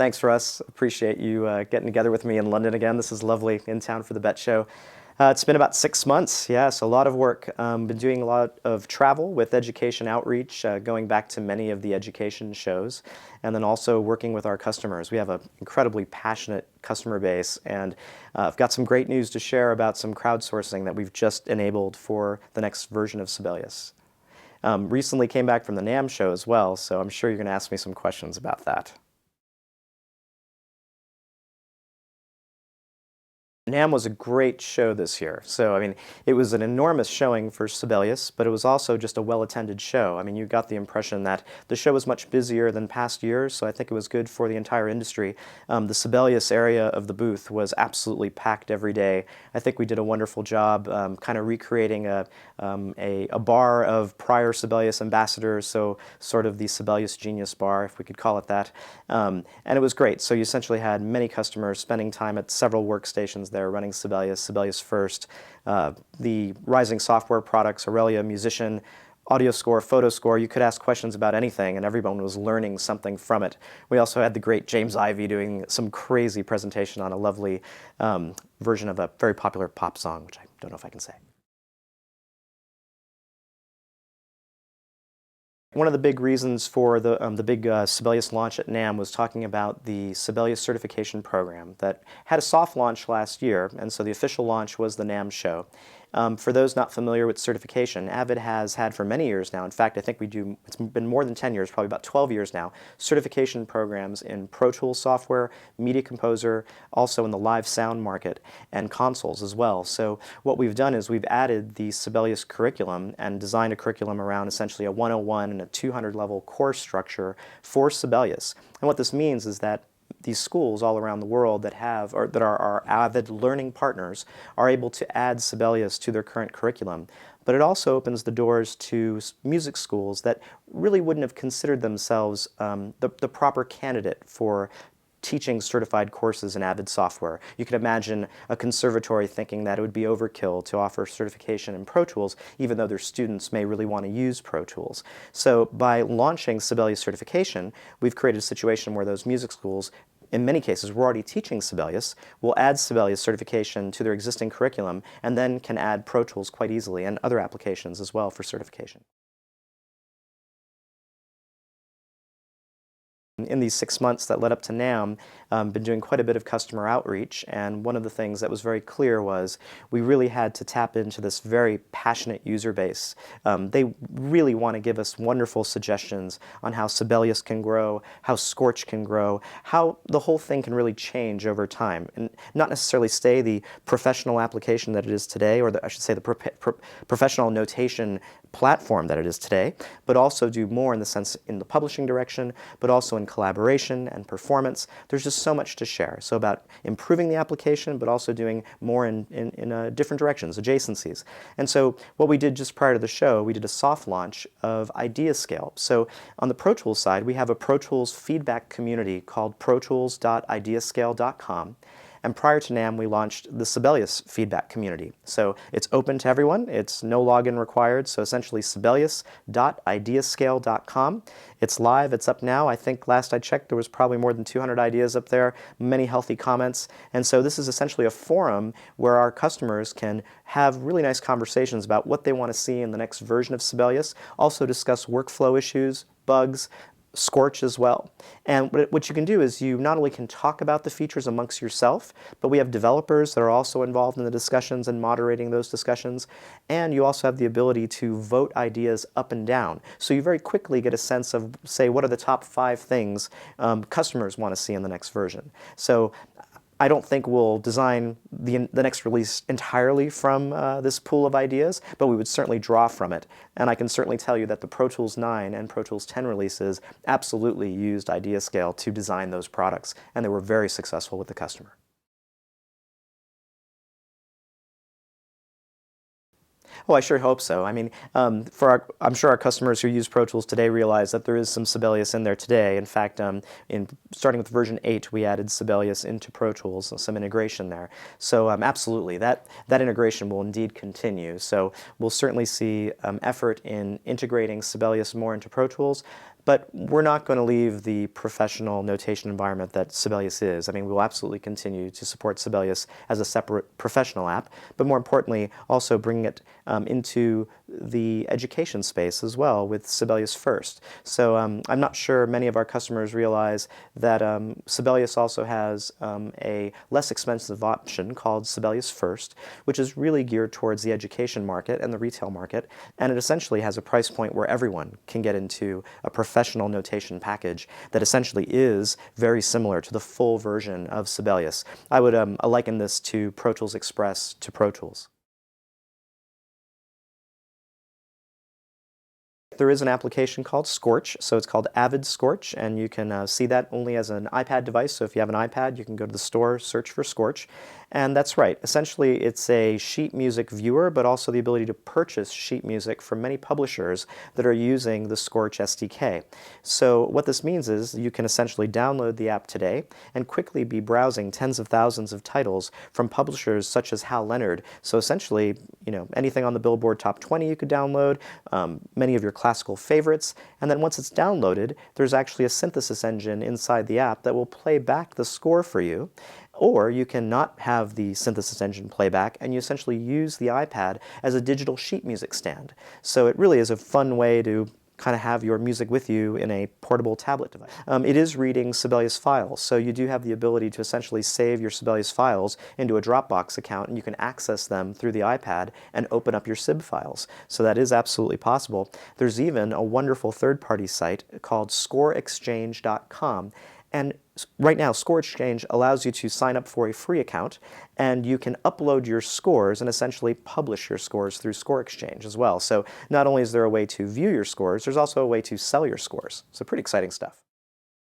Thanks, Russ. Appreciate you getting together with me in London again. This is lovely in town for the BET show. It's been about 6 months, yeah, so a lot of work. Been doing a lot of travel with education outreach, going back to many of the education shows, and then also working with our customers. We have an incredibly passionate customer base, and I've got some great news to share about some crowdsourcing that we've just enabled for the next version of Sibelius. Recently came back from the NAMM show as well, so I'm sure you're going to ask me some questions about that. NAMM was a great show this year. So, I mean, it was an enormous showing for Sibelius, but it was also just a well-attended show. I mean, you got the impression that the show was much busier than past years, so I think it was good for the entire industry. The Sibelius area of the booth was absolutely packed every day. I think we did a wonderful job kind of recreating a bar of prior Sibelius ambassadors, so sort of the Sibelius Genius Bar, if we could call it that. And it was great. So you essentially had many customers spending time at several workstations there running Sibelius, Sibelius First, the rising software products, Aurelia, Musician, Audio Score, Photo Score. You could ask questions about anything, and everyone was learning something from it. We also had the great James Ivey doing some crazy presentation on a lovely version of a very popular pop song, which I don't know if I can say. One of the big reasons for the big Sibelius launch at NAMM was talking about the Sibelius certification program that had a soft launch last year, and so the official launch was the NAMM show. For those not familiar with certification, Avid has had for many years now, in fact I think it's been more than 10 years, probably about 12 years now, certification programs in Pro Tools software, Media Composer, also in the live sound market, and consoles as well. So what we've done is we've added the Sibelius curriculum and designed a curriculum around essentially a 101 and a 200 level course structure for Sibelius. And what this means is that these schools all around the world that are our Avid learning partners are able to add Sibelius to their current curriculum. But it also opens the doors to music schools that really wouldn't have considered themselves the proper candidate for teaching certified courses in Avid software. You can imagine a conservatory thinking that it would be overkill to offer certification in Pro Tools, even though their students may really want to use Pro Tools. So by launching Sibelius certification, we've created a situation where those music schools, in many cases, we're already teaching Sibelius, will add Sibelius certification to their existing curriculum, and then can add Pro Tools quite easily and other applications as well for certification. In these 6 months that led up to NAMM, been doing quite a bit of customer outreach, and one of the things that was very clear was we really had to tap into this very passionate user base. They really want to give us wonderful suggestions on how Sibelius can grow, how Scorch can grow, how the whole thing can really change over time, and not necessarily stay the professional application that it is today, or I should say the professional notation platform that it is today, but also do more in the sense in the publishing direction, but also in collaboration and performance. There's just so much to share. So about improving the application, but also doing more in different directions, adjacencies. And so what we did just prior to the show, we did a soft launch of IdeaScale. So on the Pro Tools side, we have a Pro Tools feedback community called protools.ideascale.com. And prior to NAMM, we launched the Sibelius feedback community. So it's open to everyone. It's no login required. So essentially Sibelius.ideascale.com. It's live. It's up now. I think last I checked, there was probably more than 200 ideas up there, many healthy comments. And so this is essentially a forum where our customers can have really nice conversations about what they want to see in the next version of Sibelius, also discuss workflow issues, bugs, Scorch as well. And what you can do is you not only can talk about the features amongst yourself, but we have developers that are also involved in the discussions and moderating those discussions, and you also have the ability to vote ideas up and down. So you very quickly get a sense of, say, what are the top 5 things customers want to see in the next version. So I don't think we'll design the next release entirely from this pool of ideas, but we would certainly draw from it. And I can certainly tell you that the Pro Tools 9 and Pro Tools 10 releases absolutely used IdeaScale to design those products, and they were very successful with the customer. Oh, I sure hope so. I mean, I'm sure our customers who use Pro Tools today realize that there is some Sibelius in there today. In fact, starting with version 8, we added Sibelius into Pro Tools, some integration there. So absolutely, that integration will indeed continue. So we'll certainly see effort in integrating Sibelius more into Pro Tools. But we're not going to leave the professional notation environment that Sibelius is. I mean, we will absolutely continue to support Sibelius as a separate professional app, but more importantly, also bring it into the education space as well with Sibelius First. So I'm not sure many of our customers realize that Sibelius also has a less expensive option called Sibelius First, which is really geared towards the education market and the retail market, and it essentially has a price point where everyone can get into a professional notation package that essentially is very similar to the full version of Sibelius. I would liken this to Pro Tools Express to Pro Tools. There is an application called Scorch, so it's called Avid Scorch, and you can see that only as an iPad device. So if you have an iPad, you can go to the store, search for Scorch, and that's right. Essentially, it's a sheet music viewer, but also the ability to purchase sheet music from many publishers that are using the Scorch SDK. So what this means is you can essentially download the app today and quickly be browsing tens of thousands of titles from publishers such as Hal Leonard. So essentially, anything on the Billboard Top 20 you could download, many of your classical favorites, and then once it's downloaded, there's actually a synthesis engine inside the app that will play back the score for you. Or you can not have the synthesis engine playback, and you essentially use the iPad as a digital sheet music stand. So it really is a fun way to kind of have your music with you in a portable tablet device. It is reading Sibelius files, so you do have the ability to essentially save your Sibelius files into a Dropbox account, and you can access them through the iPad and open up your Sib files. So that is absolutely possible. There's even a wonderful third-party site called scoreexchange.com. And right now, Score Exchange allows you to sign up for a free account, and you can upload your scores and essentially publish your scores through Score Exchange as well. So not only is there a way to view your scores, there's also a way to sell your scores. So pretty exciting stuff.